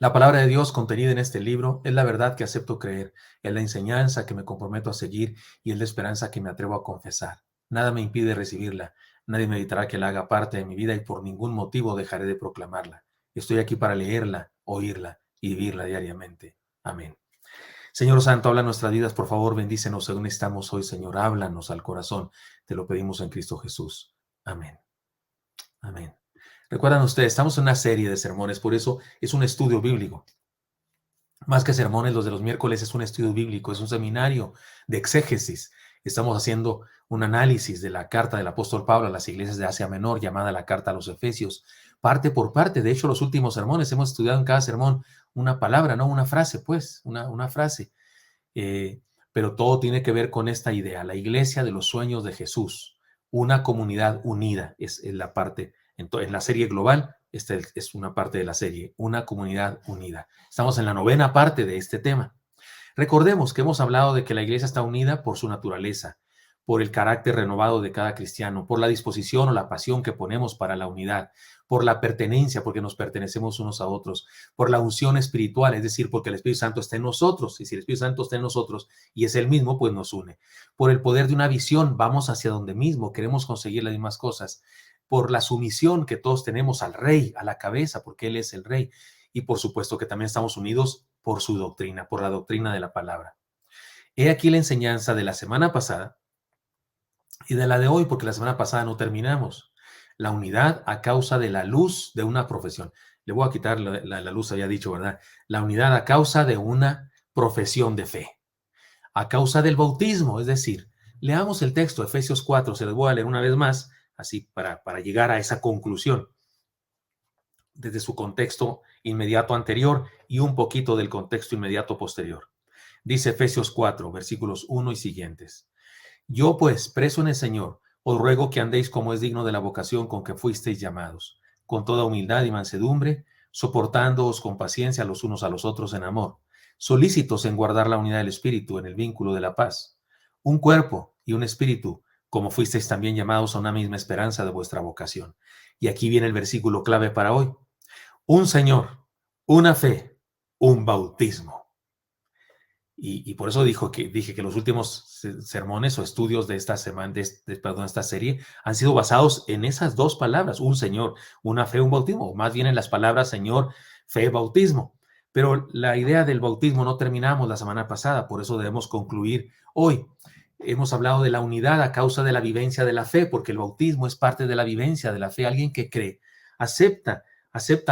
La palabra de Dios contenida en este libro es la verdad que acepto creer, es la enseñanza que me comprometo a seguir y es la esperanza que me atrevo a confesar. Nada me impide recibirla, nadie me evitará que la haga parte de mi vida y por ningún motivo dejaré de proclamarla. Estoy aquí para leerla, oírla y vivirla diariamente. Amén. Señor Santo, habla nuestras vidas, por favor, bendícenos según estamos hoy, Señor, háblanos al corazón. Te lo pedimos en Cristo Jesús. Amén. Amén. Recuerdan ustedes, estamos en una serie de sermones, por eso es un estudio bíblico. Más que sermones, los de los miércoles es un estudio bíblico, es un seminario de exégesis. Estamos haciendo un análisis de la carta del apóstol Pablo a las iglesias de Asia Menor, llamada la carta a los Efesios, parte por parte. De hecho, los últimos sermones hemos estudiado en cada sermón una palabra, no una frase, pues, una frase. Eh, pero todo tiene que ver con esta idea, la iglesia de los sueños de Jesús, una comunidad unida, es la parte, en la serie global, esta es una parte de la serie, una comunidad unida. Estamos en la 9ª parte de este tema. Recordemos que hemos hablado de que la iglesia está unida por su naturaleza, por el carácter renovado de cada cristiano, por la disposición o la pasión que ponemos para la unidad, por la pertenencia, porque nos pertenecemos unos a otros, por la unción espiritual, es decir, porque el Espíritu Santo está en nosotros, y si el Espíritu Santo está en nosotros y es el mismo, pues nos une. Por el poder de una visión, vamos hacia donde mismo, queremos conseguir las mismas cosas, por la sumisión que todos tenemos al Rey, a la cabeza, porque Él es el Rey, y por supuesto que también estamos unidos por su doctrina, por la doctrina de la palabra. He aquí la enseñanza de la semana pasada y de la de hoy, porque la semana pasada no terminamos. La unidad a causa de la luz de una profesión. Le voy a quitar la luz, había dicho, ¿verdad? La unidad a causa de una profesión de fe. A causa del bautismo, es decir, leamos el texto, Efesios 4, se los voy a leer una vez más, así para llegar a esa conclusión, desde su contexto inmediato anterior y un poquito del contexto inmediato posterior. Dice Efesios 4, versículos 1 y siguientes. Yo pues, preso en el Señor, os ruego que andéis como es digno de la vocación con que fuisteis llamados, con toda humildad y mansedumbre, soportándoos con paciencia los unos a los otros en amor, solícitos en guardar la unidad del Espíritu en el vínculo de la paz. Un cuerpo y un espíritu, como fuisteis también llamados a una misma esperanza de vuestra vocación. Y aquí viene el versículo clave para hoy. Un Señor, una fe, un bautismo. Y por eso dije que los últimos sermones o estudios de esta semana, perdón, esta serie, han sido basados en esas dos palabras, un Señor, una fe, un bautismo, o más bien en las palabras Señor, fe, bautismo. Pero la idea del bautismo no terminamos la semana pasada, por eso debemos concluir hoy. Hemos hablado de la unidad a causa de la vivencia de la fe, porque el bautismo es parte de la vivencia de la fe. Alguien que cree, acepta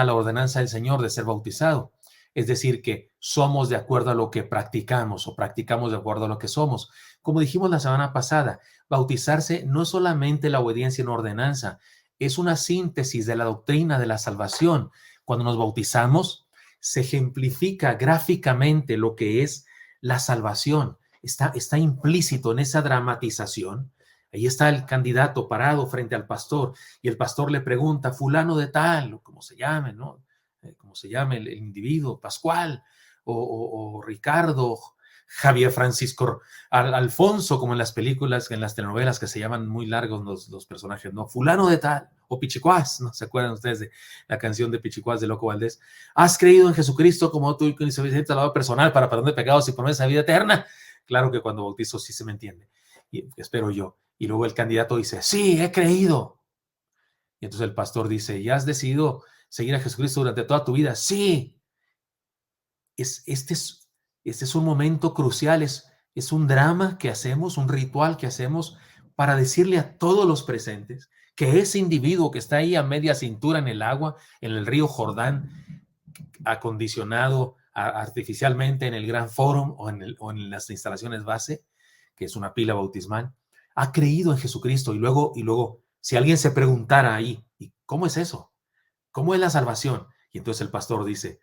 la ordenanza del Señor de ser bautizado. Es decir, que somos de acuerdo a lo que practicamos o practicamos de acuerdo a lo que somos. Como dijimos la semana pasada, bautizarse no es solamente la obediencia en ordenanza, es una síntesis de la doctrina de la salvación. Cuando nos bautizamos, se ejemplifica gráficamente lo que es la salvación. Está implícito en esa dramatización. Ahí está el candidato parado frente al pastor y el pastor le pregunta, fulano de tal, o como se llame, ¿no? Como se llame el individuo, Pascual o Ricardo, Javier Francisco, Alfonso, como en las películas, en las telenovelas que se llaman muy largos los personajes, ¿no? Fulano de tal, o Pichicuás, ¿no? ¿Se acuerdan ustedes de la canción de Pichicuás de Loco Valdés? ¿Has creído en Jesucristo como tú y suficiente salvador personal para perdón de pecados y promesa de vida eterna? Claro que cuando bautizo sí se me entiende, y espero yo. Y luego el candidato dice, sí, he creído. Y entonces el pastor dice, ¿ya has decidido seguir a Jesucristo durante toda tu vida? Sí. Este es un momento crucial, es un drama que hacemos, un ritual que hacemos para decirle a todos los presentes que ese individuo que está ahí a media cintura en el agua, en el río Jordán, acondicionado artificialmente en el Gran Fórum o en las instalaciones base, que es una pila bautismal, ha creído en Jesucristo. Y luego, si alguien se preguntara ahí, ¿y cómo es eso? ¿Cómo es la salvación? Y entonces el pastor dice,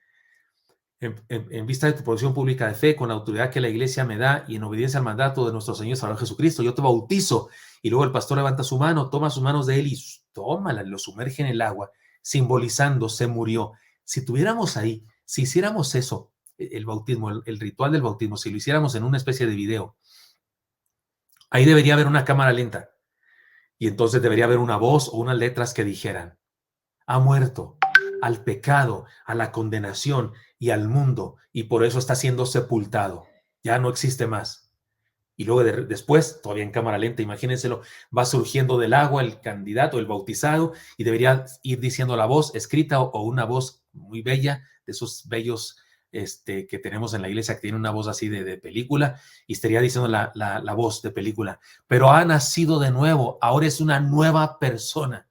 en vista de tu posición pública de fe, con la autoridad que la iglesia me da y en obediencia al mandato de nuestro Señor Salvador Jesucristo, yo te bautizo. Y luego el pastor levanta su mano, toma sus manos de él y tómala, lo sumerge en el agua, simbolizando, se murió. Si tuviéramos ahí, si hiciéramos eso, el bautismo, el ritual del bautismo, si lo hiciéramos en una especie de video, ahí debería haber una cámara lenta y entonces debería haber una voz o unas letras que dijeran, ha muerto al pecado, a la condenación y al mundo, y por eso está siendo sepultado. Ya no existe más. Y luego después, todavía en cámara lenta, imagínenselo, va surgiendo del agua el candidato, el bautizado, y debería ir diciendo la voz escrita o una voz muy bella, de esos bellos que tenemos en la iglesia, que tiene una voz así de película, y estaría diciendo la voz de película. Pero ha nacido de nuevo, ahora es una nueva persona.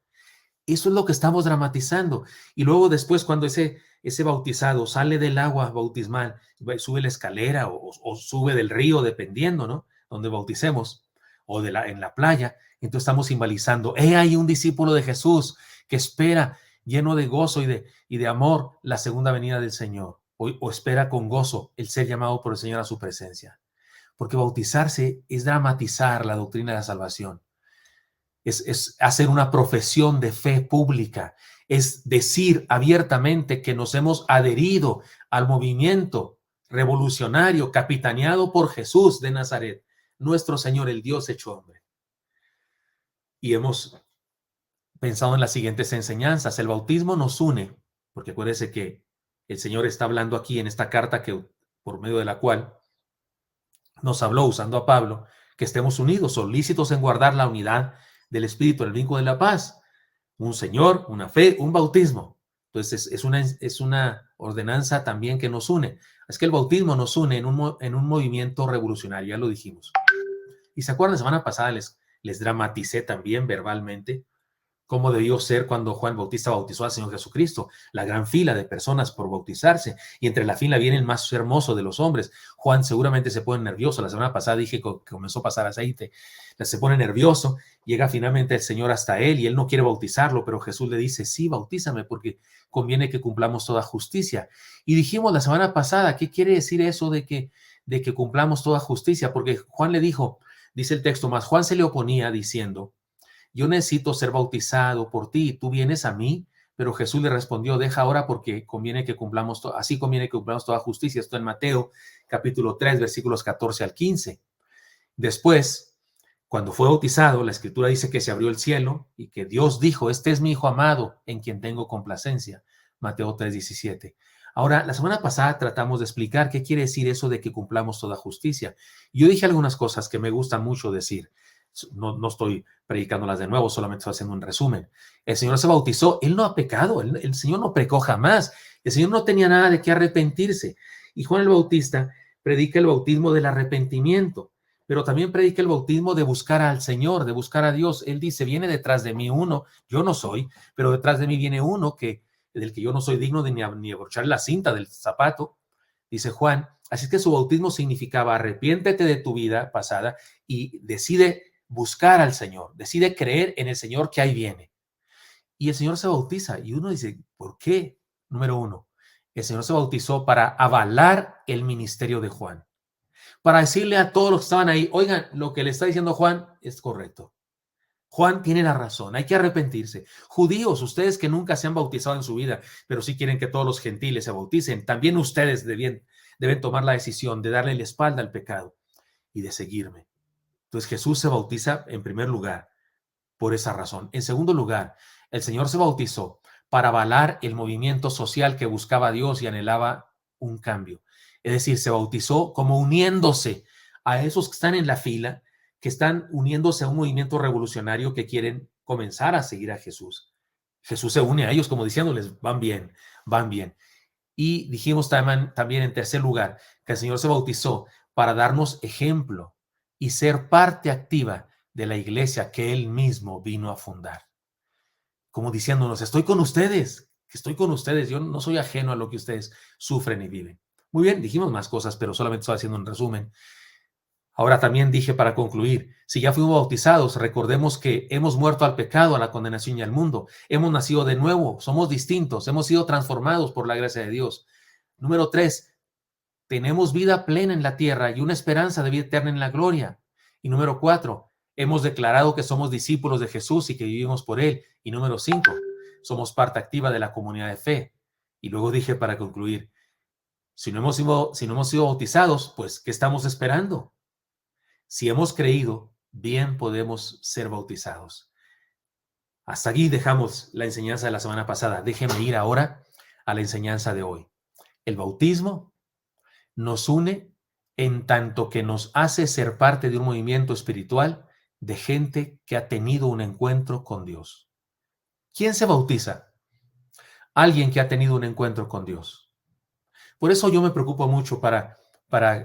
Eso es lo que estamos dramatizando. Y luego después, cuando ese bautizado sale del agua bautismal, sube la escalera o sube del río, dependiendo, ¿no? Donde bauticemos, o en la playa, entonces estamos simbolizando, he ahí un discípulo de Jesús que espera lleno de gozo y de amor la segunda venida del Señor, o espera con gozo el ser llamado por el Señor a su presencia. Porque bautizarse es dramatizar la doctrina de la salvación. Es hacer una profesión de fe pública, es decir abiertamente que nos hemos adherido al movimiento revolucionario capitaneado por Jesús de Nazaret, nuestro Señor, el Dios hecho hombre. Y hemos pensado en las siguientes enseñanzas. El bautismo nos une, porque acuérdese que el Señor está hablando aquí en esta carta por medio de la cual nos habló usando a Pablo, que estemos unidos, solícitos en guardar la unidad del Espíritu, el vínculo de la paz, un Señor, una fe, un bautismo. Entonces es una ordenanza también que nos une. Es que el bautismo nos une en un movimiento revolucionario, ya lo dijimos. Y se acuerdan, la semana pasada les dramaticé también verbalmente cómo debió ser cuando Juan Bautista bautizó al Señor Jesucristo, la gran fila de personas por bautizarse, y entre la fila viene el más hermoso de los hombres. Juan seguramente se pone nervioso, la semana pasada dije que comenzó a pasar aceite, se pone nervioso, llega finalmente el Señor hasta él y él no quiere bautizarlo, pero Jesús le dice, sí, bautízame porque conviene que cumplamos toda justicia. Y dijimos la semana pasada, ¿qué quiere decir eso de que cumplamos toda justicia? Porque Juan le dijo, dice el texto, más Juan se le oponía diciendo, yo necesito ser bautizado por ti y tú vienes a mí. Pero Jesús le respondió, deja ahora porque conviene que cumplamos, así conviene que cumplamos toda justicia. Esto en Mateo capítulo 3, versículos 14 al 15. Después, cuando fue bautizado, la escritura dice que se abrió el cielo y que Dios dijo, este es mi hijo amado en quien tengo complacencia. Mateo 3, 17. Ahora, la semana pasada tratamos de explicar qué quiere decir eso de que cumplamos toda justicia. Yo dije algunas cosas que me gusta mucho decir. No estoy predicándolas de nuevo, solamente estoy haciendo un resumen. El Señor se bautizó, Él no ha pecado, el Señor no pecó jamás, el Señor no tenía nada de qué arrepentirse. Y Juan el Bautista predica el bautismo del arrepentimiento, pero también predica el bautismo de buscar al Señor, de buscar a Dios. Él dice, viene detrás de mí uno, yo no soy, pero detrás de mí viene uno del que yo no soy digno de ni abrochar la cinta del zapato, dice Juan. Así que su bautismo significaba arrepiéntete de tu vida pasada y decide buscar al Señor, decide creer en el Señor que ahí viene. Y el Señor se bautiza y uno dice, ¿por qué? Número uno, el Señor se bautizó para avalar el ministerio de Juan, para decirle a todos los que estaban ahí, oigan, lo que le está diciendo Juan es correcto. Juan tiene la razón, hay que arrepentirse. Judíos, ustedes que nunca se han bautizado en su vida, pero sí quieren que todos los gentiles se bauticen, también ustedes deben tomar la decisión de darle la espalda al pecado y de seguirme. Entonces Jesús se bautiza en primer lugar por esa razón. En segundo lugar, el Señor se bautizó para avalar el movimiento social que buscaba a Dios y anhelaba un cambio. Es decir, se bautizó como uniéndose a esos que están en la fila, que están uniéndose a un movimiento revolucionario que quieren comenzar a seguir a Jesús. Jesús se une a ellos como diciéndoles, van bien, van bien. Y dijimos también en tercer lugar que el Señor se bautizó para darnos ejemplo y ser parte activa de la iglesia que Él mismo vino a fundar. Como diciéndonos, estoy con ustedes, yo no soy ajeno a lo que ustedes sufren y viven. Muy bien, dijimos más cosas, pero solamente estoy haciendo un resumen. Ahora también dije para concluir, si ya fuimos bautizados, recordemos que hemos muerto al pecado, a la condenación y al mundo. Hemos nacido de nuevo, somos distintos, hemos sido transformados por la gracia de Dios. Número 3, tenemos vida plena en la tierra y una esperanza de vida eterna en la gloria. Y número 4, hemos declarado que somos discípulos de Jesús y que vivimos por Él. Y número 5, somos parte activa de la comunidad de fe. Y luego dije para concluir, si no hemos sido bautizados, pues, ¿qué estamos esperando? Si hemos creído, bien podemos ser bautizados. Hasta aquí dejamos la enseñanza de la semana pasada. Déjenme ir ahora a la enseñanza de hoy. El bautismo nos une en tanto que nos hace ser parte de un movimiento espiritual de gente que ha tenido un encuentro con Dios. ¿Quién se bautiza? Alguien que ha tenido un encuentro con Dios. Por eso yo me preocupo mucho para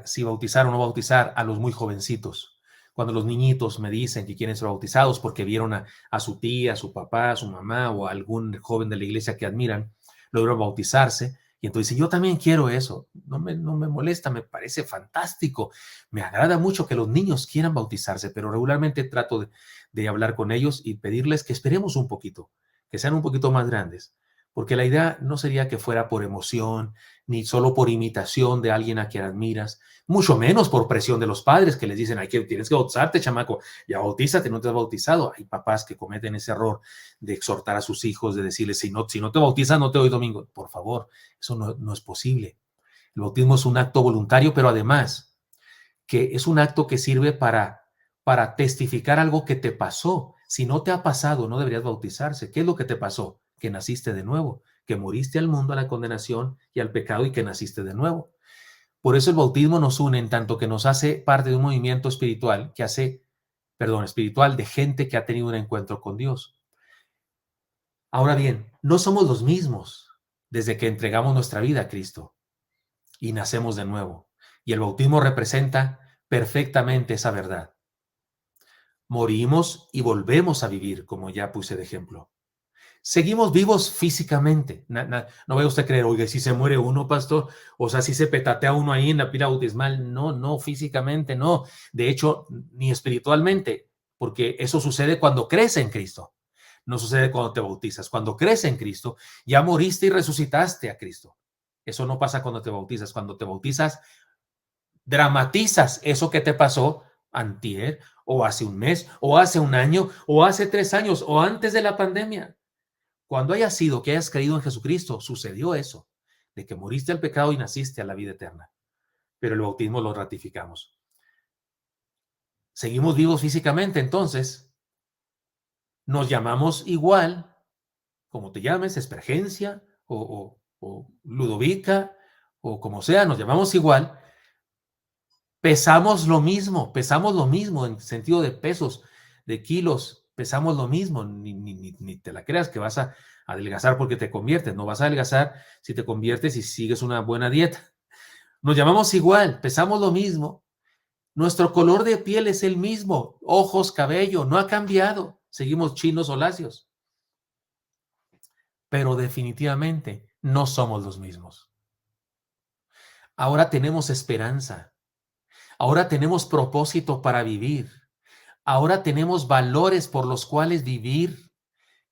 si bautizar o no bautizar a los muy jovencitos. Cuando los niñitos me dicen que quieren ser bautizados porque vieron a su tía, a su papá, a su mamá o a algún joven de la iglesia que admiran, lograron bautizarse. Y entonces yo también quiero eso. No me molesta, me parece fantástico. Me agrada mucho que los niños quieran bautizarse, pero regularmente trato de hablar con ellos y pedirles que esperemos un poquito, que sean un poquito más grandes. Porque la idea no sería que fuera por emoción, ni solo por imitación de alguien a quien admiras, mucho menos por presión de los padres que les dicen, ay, que tienes que bautizarte, chamaco, ya bautízate, no te has bautizado. Hay papás que cometen ese error de exhortar a sus hijos, de decirles, si no te bautizas, no te doy domingo. Por favor, eso no es posible. El bautismo es un acto voluntario, pero además que es un acto que sirve para testificar algo que te pasó. Si no te ha pasado, no deberías bautizarse. ¿Qué es lo que te pasó? Que naciste de nuevo, que moriste al mundo, a la condenación y al pecado y que naciste de nuevo. Por eso el bautismo nos une en tanto que nos hace parte de un movimiento espiritual espiritual de gente que ha tenido un encuentro con Dios. Ahora bien, no somos los mismos desde que entregamos nuestra vida a Cristo y nacemos de nuevo. Y el bautismo representa perfectamente esa verdad. Morimos y volvemos a vivir, como ya puse de ejemplo. Seguimos vivos físicamente. No vaya usted a creer, oiga, si se muere uno, pastor, o sea, si se petatea uno ahí en la pila bautismal. No, físicamente no. De hecho, ni espiritualmente, porque eso sucede cuando crees en Cristo. No sucede cuando te bautizas. Cuando crees en Cristo, ya moriste y resucitaste a Cristo. Eso no pasa cuando te bautizas. Cuando te bautizas, dramatizas eso que te pasó antier, o hace un mes, o hace un año, o hace 3 años, o antes de la pandemia. Cuando hayas sido que hayas creído en Jesucristo, sucedió eso, de que moriste al pecado y naciste a la vida eterna. Pero el bautismo lo ratificamos. Seguimos vivos físicamente, entonces nos llamamos igual, como te llames, Espergencia o Ludovica, o como sea, nos llamamos igual. Pesamos lo mismo en sentido de pesos, de kilos, pesamos lo mismo. Ni te la creas que vas a adelgazar porque te conviertes. No vas a adelgazar si te conviertes y sigues una buena dieta. Nos llamamos igual, pesamos lo mismo. Nuestro color de piel es el mismo, ojos, cabello, no ha cambiado. Seguimos chinos o lacios. Pero definitivamente no somos los mismos. Ahora tenemos esperanza. Ahora tenemos propósito para vivir. Ahora tenemos valores por los cuales vivir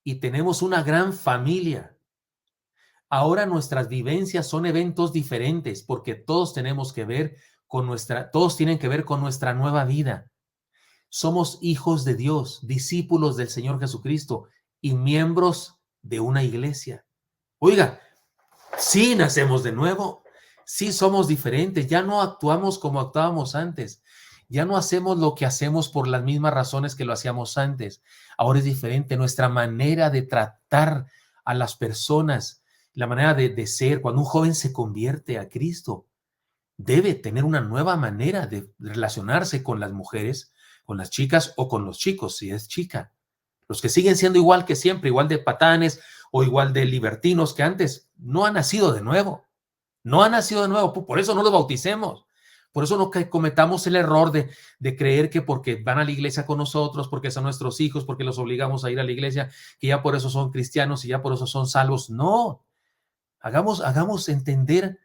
y tenemos una gran familia. Ahora nuestras vivencias son eventos diferentes porque todos tenemos que ver todos tienen que ver con nuestra nueva vida. Somos hijos de Dios, discípulos del Señor Jesucristo y miembros de una iglesia. Oiga, sí nacemos de nuevo, sí somos diferentes, ya no actuamos como actuábamos antes. Ya no hacemos lo que hacemos por las mismas razones que lo hacíamos antes. Ahora es diferente nuestra manera de tratar a las personas, la manera de ser. Cuando un joven se convierte a Cristo, debe tener una nueva manera de relacionarse con las mujeres, con las chicas o con los chicos, si es chica. Los que siguen siendo igual que siempre, igual de patanes o igual de libertinos que antes, no han nacido de nuevo. No han nacido de nuevo, por eso no los bauticemos. Por eso no cometamos el error de creer que porque van a la iglesia con nosotros, porque son nuestros hijos, porque los obligamos a ir a la iglesia, que ya por eso son cristianos y ya por eso son salvos. No, hagamos entender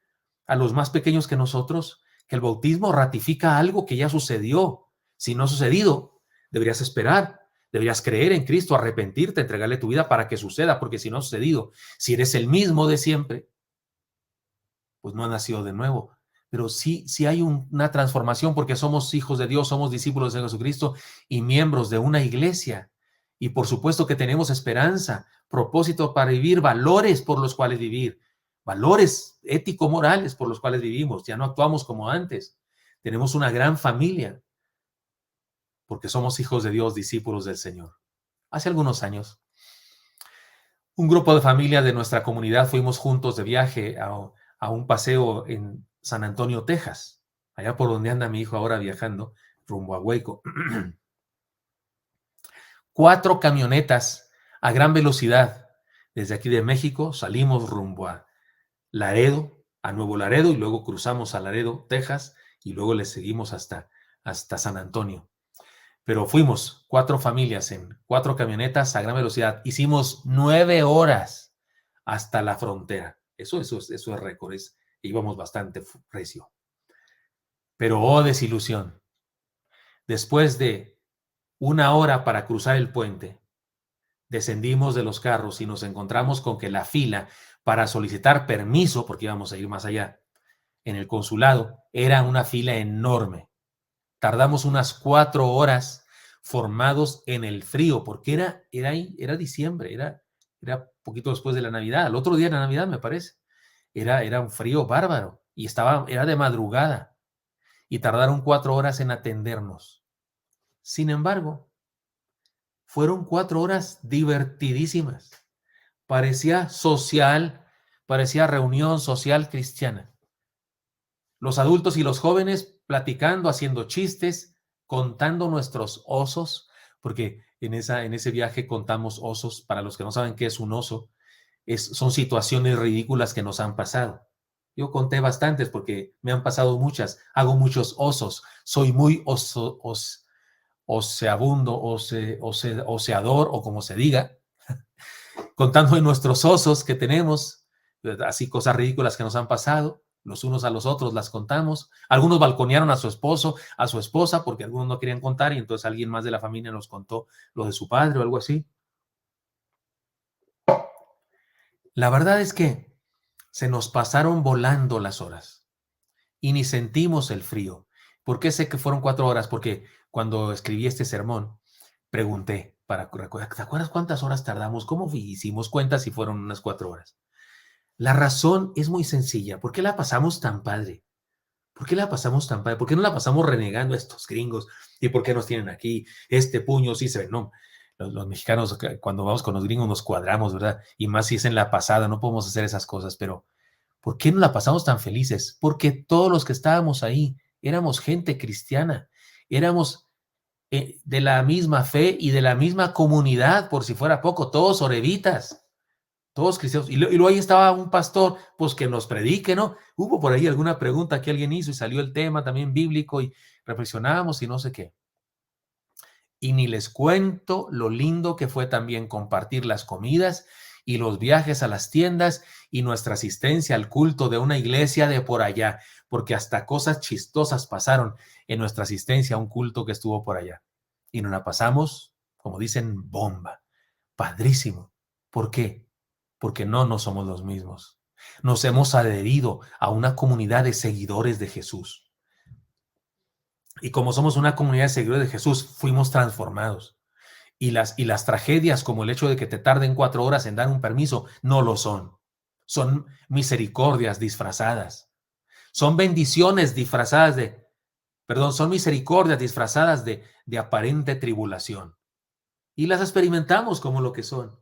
a los más pequeños que nosotros que el bautismo ratifica algo que ya sucedió. Si no ha sucedido, deberías esperar, deberías creer en Cristo, arrepentirte, entregarle tu vida para que suceda, porque si no ha sucedido, si eres el mismo de siempre, pues no ha nacido de nuevo. Pero sí hay una transformación porque somos hijos de Dios, somos discípulos de Jesucristo y miembros de una iglesia. Y por supuesto que tenemos esperanza, propósito para vivir, valores por los cuales vivir, valores ético-morales por los cuales vivimos. Ya no actuamos como antes. Tenemos una gran familia porque somos hijos de Dios, discípulos del Señor. Hace algunos años, un grupo de familia de nuestra comunidad fuimos juntos de viaje a un paseo en San Antonio, Texas, allá por donde anda mi hijo ahora viajando, rumbo a Waco. 4 camionetas a gran velocidad. Desde aquí de México salimos rumbo a Laredo, a Nuevo Laredo, y luego cruzamos a Laredo, Texas, y luego le seguimos hasta San Antonio. Pero fuimos 4 familias en 4 camionetas a gran velocidad. Hicimos 9 horas hasta la frontera. Eso es récord. Íbamos bastante recio. Pero oh, desilusión. Después de 1 hora para cruzar el puente, descendimos de los carros y nos encontramos con que la fila para solicitar permiso, porque íbamos a ir más allá, en el consulado, era una fila enorme. Tardamos unas 4 horas formados en el frío, porque era diciembre, era poquito después de la Navidad, al otro día de la Navidad, me parece. Era un frío bárbaro y era de madrugada y tardaron 4 horas en atendernos. Sin embargo, fueron 4 horas divertidísimas. Parecía parecía reunión social cristiana. Los adultos y los jóvenes platicando, haciendo chistes, contando nuestros osos, porque en ese viaje contamos osos. Para los que no saben qué es un oso, son situaciones ridículas que nos han pasado. Yo conté bastantes porque me han pasado muchas. Hago muchos osos. Soy muy oseabundo, oseador, o como se diga, contando de nuestros osos que tenemos, así cosas ridículas que nos han pasado, los unos a los otros las contamos. Algunos balconearon a su esposo, a su esposa, porque algunos no querían contar y entonces alguien más de la familia nos contó lo de su padre o algo así. La verdad es que se nos pasaron volando las horas y ni sentimos el frío. ¿Por qué sé que fueron 4 horas? Porque cuando escribí este sermón, pregunté para recordar, ¿te acuerdas cuántas horas tardamos? ¿Cómo hicimos cuentas y fueron unas 4 horas? La razón es muy sencilla. ¿Por qué la pasamos tan padre? ¿Por qué la pasamos tan padre? ¿Por qué no la pasamos renegando a estos gringos? ¿Y por qué nos tienen aquí? Este puño sí se ve. No, los mexicanos, cuando vamos con los gringos nos cuadramos, ¿verdad? Y más si es en la pasada, no podemos hacer esas cosas. Pero ¿por qué no la pasamos tan felices? Porque todos los que estábamos ahí éramos gente cristiana. Éramos de la misma fe y de la misma comunidad, por si fuera poco, todos orevitas. Todos cristianos. Y luego ahí estaba un pastor, pues que nos predique, ¿no? Hubo por ahí alguna pregunta que alguien hizo y salió el tema también bíblico y reflexionamos y no sé qué. Y ni les cuento lo lindo que fue también compartir las comidas y los viajes a las tiendas y nuestra asistencia al culto de una iglesia de por allá, porque hasta cosas chistosas pasaron en nuestra asistencia a un culto que estuvo por allá. Y nos la pasamos, como dicen, bomba. Padrísimo. ¿Por qué? Porque no somos los mismos. Nos hemos adherido a una comunidad de seguidores de Jesús. Y como somos una comunidad de seguidores de Jesús, fuimos transformados. Y las tragedias, como el hecho de que te tarden 4 horas en dar un permiso, no lo son. Son misericordias disfrazadas. Son bendiciones disfrazadas son misericordias disfrazadas de aparente tribulación. Y las experimentamos como lo que son.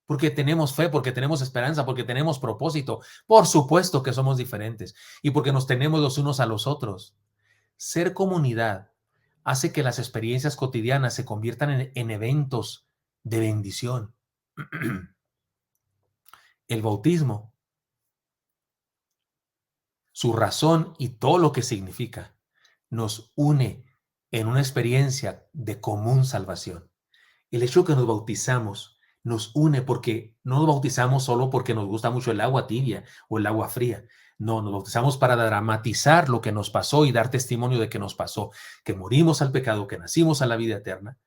Porque tenemos fe, porque tenemos esperanza, porque tenemos propósito. Por supuesto que somos diferentes y porque nos tenemos los unos a los otros. Ser comunidad hace que las experiencias cotidianas se conviertan en eventos de bendición. El bautismo, su razón y todo lo que significa, nos une en una experiencia de común salvación. El hecho de que nos bautizamos nos une porque no nos bautizamos solo porque nos gusta mucho el agua tibia o el agua fría. No, nos bautizamos para dramatizar lo que nos pasó y dar testimonio de que nos pasó, que morimos al pecado, que nacimos a la vida eterna.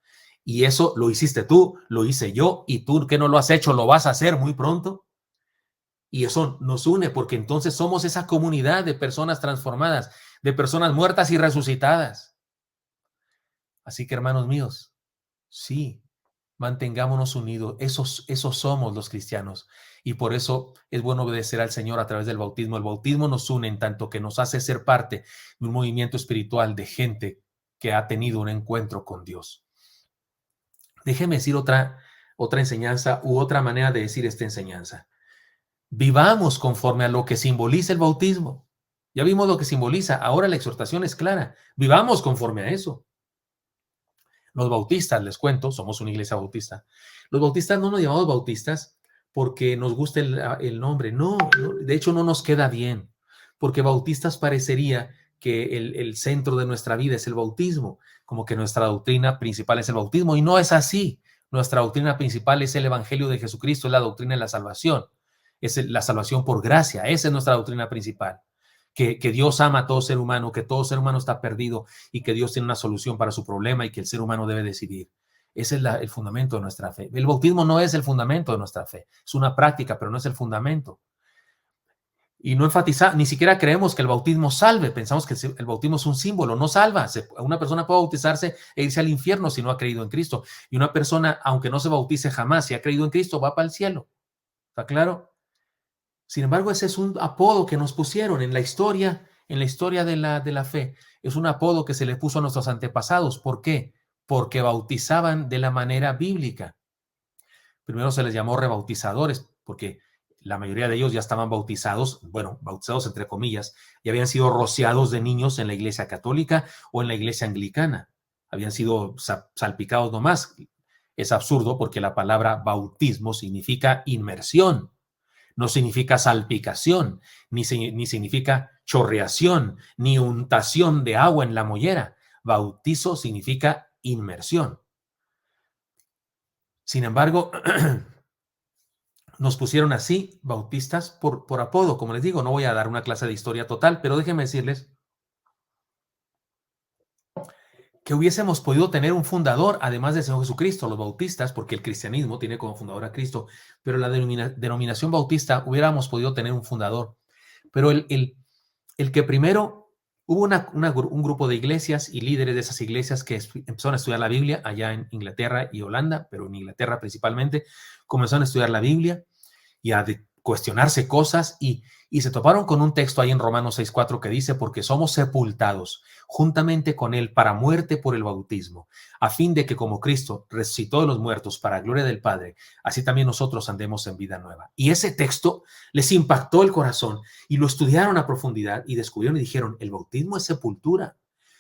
Y eso lo hiciste tú, lo hice yo, y tú que no lo has hecho, lo vas a hacer muy pronto. Y eso nos une porque entonces somos esa comunidad de personas transformadas, de personas muertas y resucitadas. Así que, hermanos míos, sí, mantengámonos unidos. Esos somos los cristianos. Y por eso es bueno obedecer al Señor a través del bautismo. El bautismo nos une en tanto que nos hace ser parte de un movimiento espiritual de gente que ha tenido un encuentro con Dios. Déjeme decir otra enseñanza u otra manera de decir esta enseñanza. Vivamos conforme a lo que simboliza el bautismo. Ya vimos lo que simboliza, ahora la exhortación es clara. Vivamos conforme a eso. Los bautistas, les cuento, somos una iglesia bautista. Los bautistas no nos llamamos bautistas porque nos guste el nombre. No, no, de hecho no nos queda bien, porque bautistas parecería que el centro de nuestra vida es el bautismo, como que nuestra doctrina principal es el bautismo, y no es así. Nuestra doctrina principal es el Evangelio de Jesucristo, es la doctrina de la salvación, la salvación por gracia, esa es nuestra doctrina principal. Que Dios ama a todo ser humano, que todo ser humano está perdido y que Dios tiene una solución para su problema y que el ser humano debe decidir. Ese es el fundamento de nuestra fe. El bautismo no es el fundamento de nuestra fe, es una práctica, pero no es el fundamento. Y no enfatiza, ni siquiera creemos que el bautismo salve, pensamos que el bautismo es un símbolo, no salva. Una persona puede bautizarse e irse al infierno si no ha creído en Cristo. Y una persona, aunque no se bautice jamás, si ha creído en Cristo, va para el cielo. ¿Está claro? Sin embargo, ese es un apodo que nos pusieron en la historia de la fe. Es un apodo que se le puso a nuestros antepasados. ¿Por qué? Porque bautizaban de la manera bíblica. Primero se les llamó rebautizadores, porque la mayoría de ellos ya estaban bautizados, bueno, bautizados entre comillas, y habían sido rociados de niños en la iglesia católica o en la iglesia anglicana. Habían sido salpicados nomás. Es absurdo porque la palabra bautismo significa inmersión. No significa salpicación, ni significa chorreación, ni untación de agua en la mollera. Bautizo significa inmersión. Sin embargo, nos pusieron así, bautistas, por apodo. Como les digo, no voy a dar una clase de historia total, pero déjenme decirles que hubiésemos podido tener un fundador, además del Señor Jesucristo, los bautistas, porque el cristianismo tiene como fundador a Cristo, pero la denominación bautista hubiéramos podido tener un fundador. Pero el que primero hubo un grupo de iglesias y líderes de esas iglesias que empezaron a estudiar la Biblia allá en Inglaterra y Holanda, pero en Inglaterra principalmente, comenzaron a estudiar la Biblia y a cuestionarse cosas y se toparon con un texto ahí en Romanos 6:4 que dice, porque somos sepultados juntamente con él para muerte por el bautismo, a fin de que como Cristo resucitó de los muertos para gloria del Padre, así también nosotros andemos en vida nueva. Y ese texto les impactó el corazón y lo estudiaron a profundidad y descubrieron y dijeron, el bautismo es sepultura.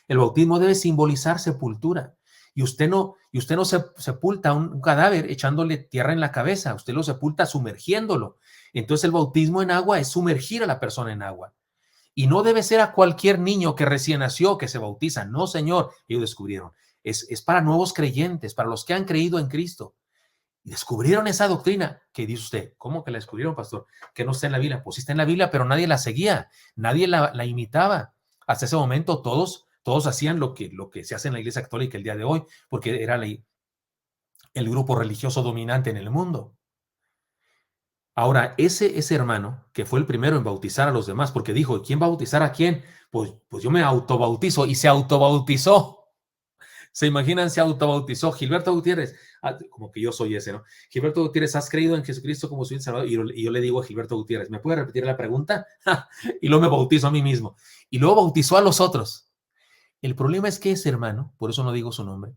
El bautismo debe simbolizar sepultura. Y usted no se sepulta un cadáver echándole tierra en la cabeza, usted lo sepulta sumergiéndolo. Entonces el bautismo en agua es sumergir a la persona en agua. Y no debe ser a cualquier niño que recién nació que se bautiza. No, señor, ellos descubrieron. Es para nuevos creyentes, para los que han creído en Cristo. Y descubrieron esa doctrina que dice usted. ¿Cómo que la descubrieron, pastor? Que no está en la Biblia. Pues sí está en la Biblia, pero nadie la seguía, nadie la imitaba. Hasta ese momento todos hacían lo que se hace en la Iglesia Católica el día de hoy, porque era el grupo religioso dominante en el mundo. Ahora, ese hermano, que fue el primero en bautizar a los demás, porque dijo, ¿quién bautizar a quién? Pues yo me autobautizo, y se autobautizó. ¿Se imaginan? Se autobautizó. Gilberto Gutiérrez, como que yo soy ese, ¿no? Gilberto Gutiérrez, ¿has creído en Jesucristo como su Salvador? Y yo le digo a Gilberto Gutiérrez, ¿me puede repetir la pregunta? Y luego me bautizo a mí mismo. Y luego bautizó a los otros. El problema es que ese hermano, por eso no digo su nombre,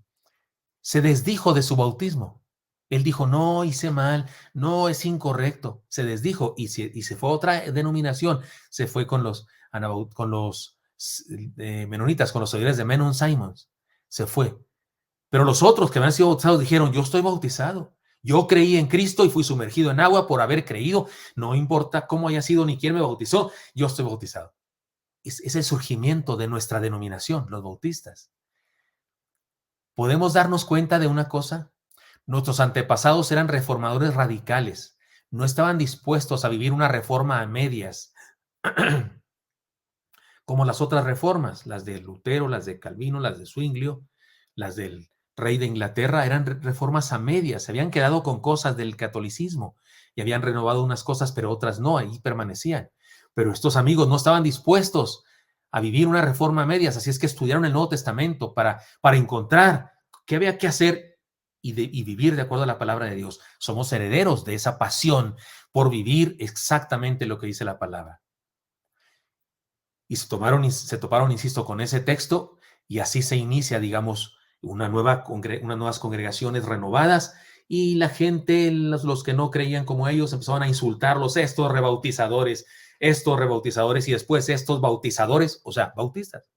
se desdijo de su bautismo. Él dijo, no, hice mal, no, es incorrecto. Se desdijo y se fue a otra denominación. Se fue con los menonitas, con los seguidores de Menon Simons. Se fue. Pero los otros que habían sido bautizados dijeron, yo estoy bautizado. Yo creí en Cristo y fui sumergido en agua por haber creído. No importa cómo haya sido ni quién me bautizó, yo estoy bautizado. Es el surgimiento de nuestra denominación, los bautistas. ¿Podemos darnos cuenta de una cosa? Nuestros antepasados eran reformadores radicales. No estaban dispuestos a vivir una reforma a medias, como las otras reformas, las de Lutero, las de Calvino, las de Zwinglio, las del rey de Inglaterra, eran reformas a medias. Se habían quedado con cosas del catolicismo y habían renovado unas cosas, pero otras no, ahí permanecían. Pero estos amigos no estaban dispuestos a vivir una reforma a medias, así es que estudiaron el Nuevo Testamento para encontrar qué había que hacer y vivir de acuerdo a la palabra de Dios. Somos herederos de esa pasión por vivir exactamente lo que dice la palabra. Y se toparon, insisto, con ese texto y así se inicia, digamos, unas nuevas congregaciones renovadas y la gente, los que no creían como ellos, empezaban a insultarlos, estos rebautizadores y después estos bautizadores, o sea, bautistas.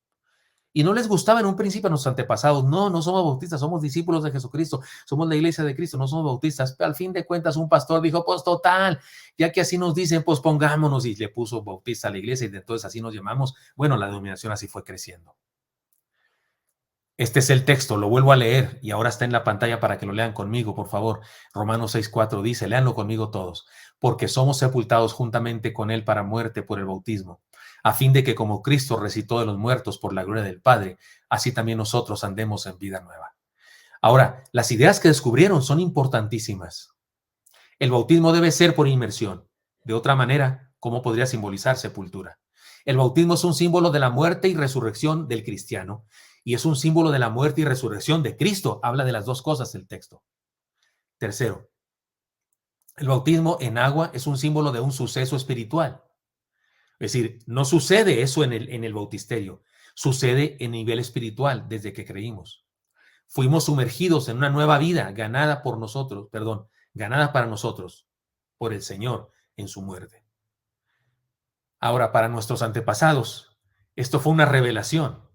Y no les gustaba en un principio a nuestros antepasados. No, no somos bautistas, somos discípulos de Jesucristo, somos la iglesia de Cristo, no somos bautistas. Pero al fin de cuentas, un pastor dijo, pues total, ya que así nos dicen, pues pongámonos, y le puso bautista a la iglesia, y entonces así nos llamamos. Bueno, la denominación así fue creciendo. Este es el texto, lo vuelvo a leer y ahora está en la pantalla para que lo lean conmigo, por favor. Romanos 6:4 dice, léanlo conmigo todos, porque somos sepultados juntamente con él para muerte por el bautismo, a fin de que como Cristo resucitó de los muertos por la gloria del Padre, así también nosotros andemos en vida nueva. Ahora, las ideas que descubrieron son importantísimas. El bautismo debe ser por inmersión. De otra manera, ¿cómo podría simbolizar sepultura? El bautismo es un símbolo de la muerte y resurrección del cristiano y es un símbolo de la muerte y resurrección de Cristo. Habla de las dos cosas el texto. Tercero, el bautismo en agua es un símbolo de un suceso espiritual. Es decir, no sucede eso en el bautisterio, sucede en nivel espiritual desde que creímos. Fuimos sumergidos en una nueva vida ganada por nosotros, ganada para nosotros por el Señor en su muerte. Ahora, para nuestros antepasados, esto fue una revelación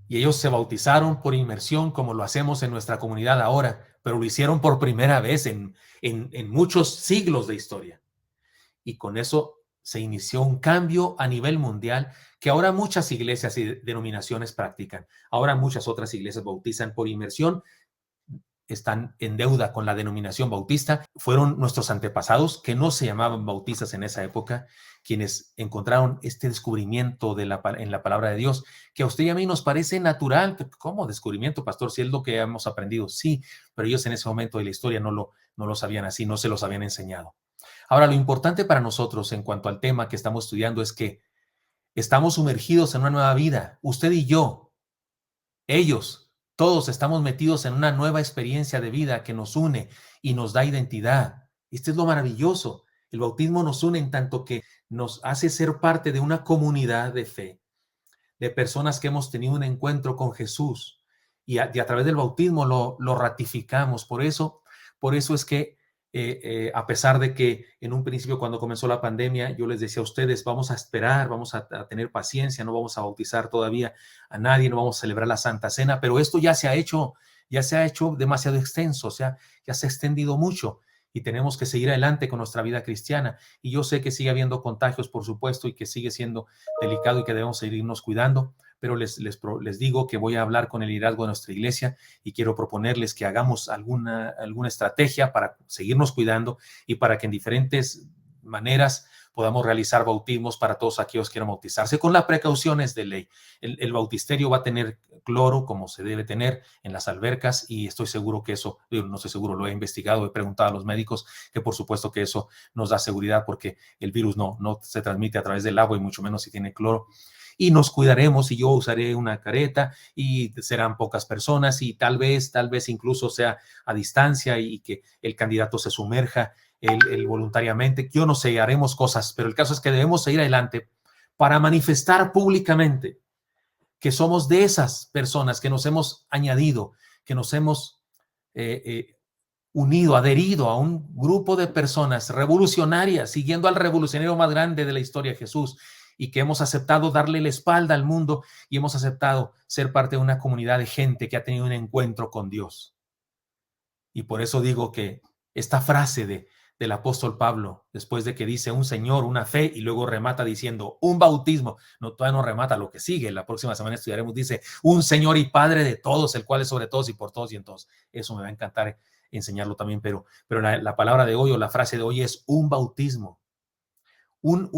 y ellos se bautizaron por inmersión como lo hacemos en nuestra comunidad ahora, pero lo hicieron por primera vez en muchos siglos de historia. Y con eso se inició un cambio a nivel mundial que ahora muchas iglesias y denominaciones practican. Ahora muchas otras iglesias bautizan por inmersión, están en deuda con la denominación bautista. Fueron nuestros antepasados, que no se llamaban bautistas en esa época, quienes encontraron este descubrimiento en la palabra de Dios, que a usted y a mí nos parece natural. ¿Cómo descubrimiento, pastor? Si es lo que hemos aprendido. Sí, pero ellos en ese momento de la historia no lo sabían así, no se los habían enseñado. Ahora, lo importante para nosotros en cuanto al tema que estamos estudiando es que estamos sumergidos en una nueva vida, usted y yo, ellos, todos estamos metidos en una nueva experiencia de vida que nos une y nos da identidad. Esto es lo maravilloso. El bautismo nos une en tanto que nos hace ser parte de una comunidad de fe, de personas que hemos tenido un encuentro con Jesús y a través del bautismo lo ratificamos. Por eso es que a pesar de que en un principio cuando comenzó la pandemia, yo les decía a ustedes, vamos a esperar, vamos a tener paciencia, no vamos a bautizar todavía a nadie, no vamos a celebrar la Santa Cena, pero esto ya se ha hecho demasiado extenso, o sea, ya se ha extendido mucho y tenemos que seguir adelante con nuestra vida cristiana. Y yo sé que sigue habiendo contagios, por supuesto, y que sigue siendo delicado y que debemos seguirnos cuidando, pero les digo que voy a hablar con el liderazgo de nuestra iglesia y quiero proponerles que hagamos alguna estrategia para seguirnos cuidando y para que en diferentes maneras podamos realizar bautismos para todos aquellos que quieran bautizarse con las precauciones de ley. El bautisterio va a tener cloro como se debe tener en las albercas y estoy seguro que eso, no estoy seguro, lo he investigado, he preguntado a los médicos que por supuesto que eso nos da seguridad porque el virus no se transmite a través del agua y mucho menos si tiene cloro. Y nos cuidaremos y yo usaré una careta y serán pocas personas y tal vez incluso sea a distancia y que el candidato se sumerja voluntariamente. Yo no sé, haremos cosas, pero el caso es que debemos seguir adelante para manifestar públicamente que somos de esas personas que nos hemos añadido, que nos hemos unido, adherido a un grupo de personas revolucionarias, siguiendo al revolucionario más grande de la historia, Jesús, y que hemos aceptado darle la espalda al mundo y hemos aceptado ser parte de una comunidad de gente que ha tenido un encuentro con Dios. Y por eso digo que esta frase del apóstol Pablo, después de que dice un Señor, una fe, y luego remata diciendo un bautismo, no, todavía no remata lo que sigue, la próxima semana estudiaremos, dice un Señor y Padre de todos, el cual es sobre todos y por todos y en todos. Eso me va a encantar enseñarlo también, pero la palabra de hoy o la frase de hoy es un bautismo, una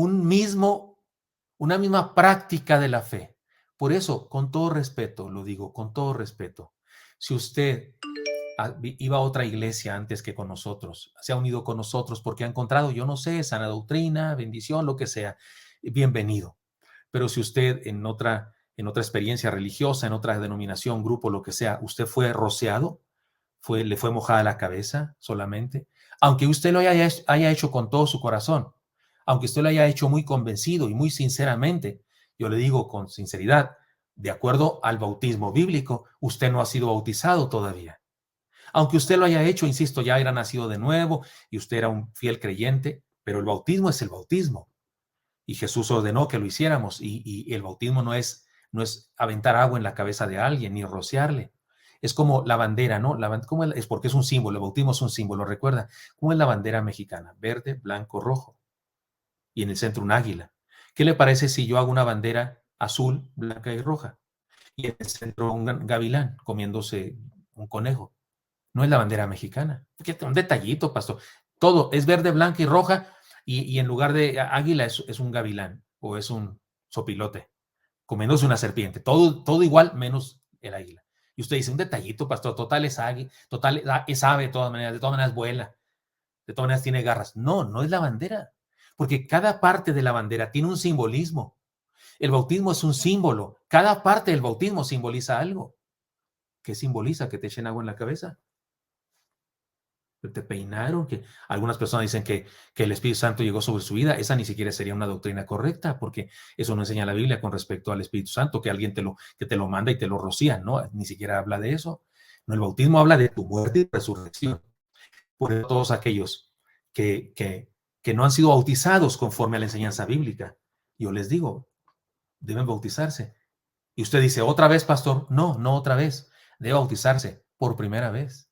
misma práctica de la fe. Por eso, con todo respeto, lo digo, con todo respeto, si usted iba a otra iglesia antes que con nosotros, se ha unido con nosotros porque ha encontrado, yo no sé, sana doctrina, bendición, lo que sea, bienvenido. Pero si usted en otra experiencia religiosa, en otra denominación, grupo, lo que sea, usted fue rociado, le fue mojada la cabeza solamente, aunque usted lo haya hecho con todo su corazón, aunque usted lo haya hecho muy convencido y muy sinceramente, yo le digo con sinceridad, de acuerdo al bautismo bíblico, usted no ha sido bautizado todavía. Aunque usted lo haya hecho, insisto, ya era nacido de nuevo y usted era un fiel creyente, pero el bautismo es el bautismo. Y Jesús ordenó que lo hiciéramos. Y el bautismo no es aventar agua en la cabeza de alguien ni rociarle. Es como la bandera, ¿no? ¿Cómo es? Porque es un símbolo, el bautismo es un símbolo, recuerda. ¿Cómo es la bandera mexicana? Verde, blanco, rojo. Y en el centro un águila. ¿Qué le parece si yo hago una bandera azul, blanca y roja? Y en el centro un gavilán comiéndose un conejo. No es la bandera mexicana. Un detallito, pastor. Todo es verde, blanca y roja, y en lugar de águila es un gavilán o es un sopilote, comiéndose una serpiente. Todo igual menos el águila. Y usted dice, un detallito, pastor, total es águila, total es ave de todas maneras vuela, de todas maneras tiene garras. No, no es la bandera, porque cada parte de la bandera tiene un simbolismo. El bautismo es un símbolo. Cada parte del bautismo simboliza algo. ¿Qué simboliza? Que te echen agua en la cabeza, que te peinaron, que algunas personas dicen que el Espíritu Santo llegó sobre su vida. Esa ni siquiera sería una doctrina correcta, porque eso no enseña la Biblia con respecto al Espíritu Santo, que alguien que te lo manda y te lo rocía, ¿no? Ni siquiera habla de eso. No, el bautismo habla de tu muerte y resurrección. Por eso todos aquellos que, que, que no han sido bautizados conforme a la enseñanza bíblica, yo les digo, deben bautizarse. Y usted dice, ¿otra vez, pastor? No, no otra vez. Debe bautizarse por primera vez.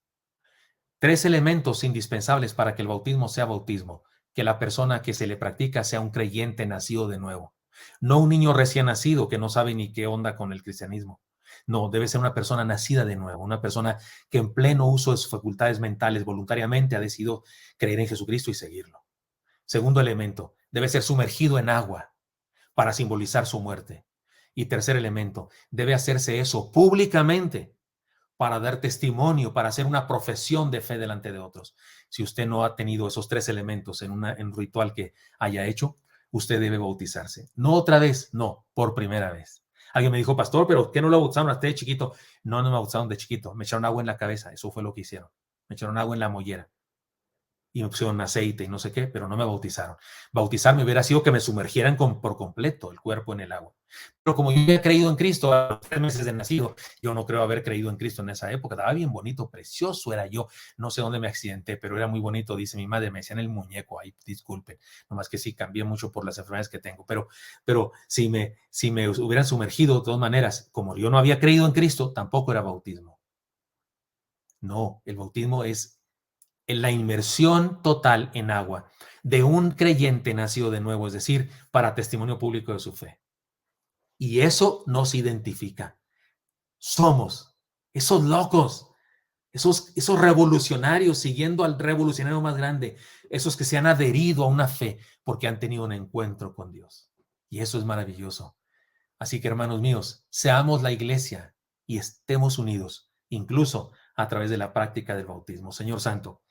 3 elementos indispensables para que el bautismo sea bautismo: que la persona que se le practica sea un creyente nacido de nuevo, no un niño recién nacido que no sabe ni qué onda con el cristianismo. No, debe ser una persona nacida de nuevo, una persona que en pleno uso de sus facultades mentales voluntariamente ha decidido creer en Jesucristo y seguirlo. Segundo elemento, debe ser sumergido en agua para simbolizar su muerte. Y tercer elemento, debe hacerse eso públicamente para dar testimonio, para hacer una profesión de fe delante de otros. Si usted no ha tenido esos 3 elementos en un ritual que haya hecho, usted debe bautizarse. No otra vez, no, por primera vez. Alguien me dijo, pastor, ¿pero qué no lo bautizaron a usted de chiquito? No, no me bautizaron de chiquito, me echaron agua en la cabeza, eso fue lo que hicieron. Me echaron agua en la mollera y me pusieron aceite y no sé qué, pero no me bautizaron. Bautizarme hubiera sido que me sumergieran por completo el cuerpo en el agua. Pero como yo había creído en Cristo a los 3 meses de nacido, yo no creo haber creído en Cristo en esa época. Estaba bien bonito, precioso era yo. No sé dónde me accidenté, pero era muy bonito, dice mi madre. Me decían el muñeco, ahí disculpen. Nomás que sí, cambié mucho por las enfermedades que tengo. Pero si me hubieran sumergido de todas maneras, como yo no había creído en Cristo, tampoco era bautismo. No, el bautismo es en la inmersión total en agua de un creyente nacido de nuevo, es decir, para testimonio público de su fe. Y eso nos identifica. Somos esos locos, esos revolucionarios siguiendo al revolucionario más grande, esos que se han adherido a una fe porque han tenido un encuentro con Dios. Y eso es maravilloso. Así que, hermanos míos, seamos la iglesia y estemos unidos, incluso a través de la práctica del bautismo. Señor Santo,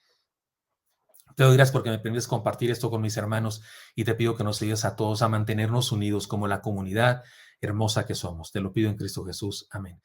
te doy gracias porque me permites compartir esto con mis hermanos y te pido que nos ayudes a todos a mantenernos unidos como la comunidad hermosa que somos. Te lo pido en Cristo Jesús. Amén.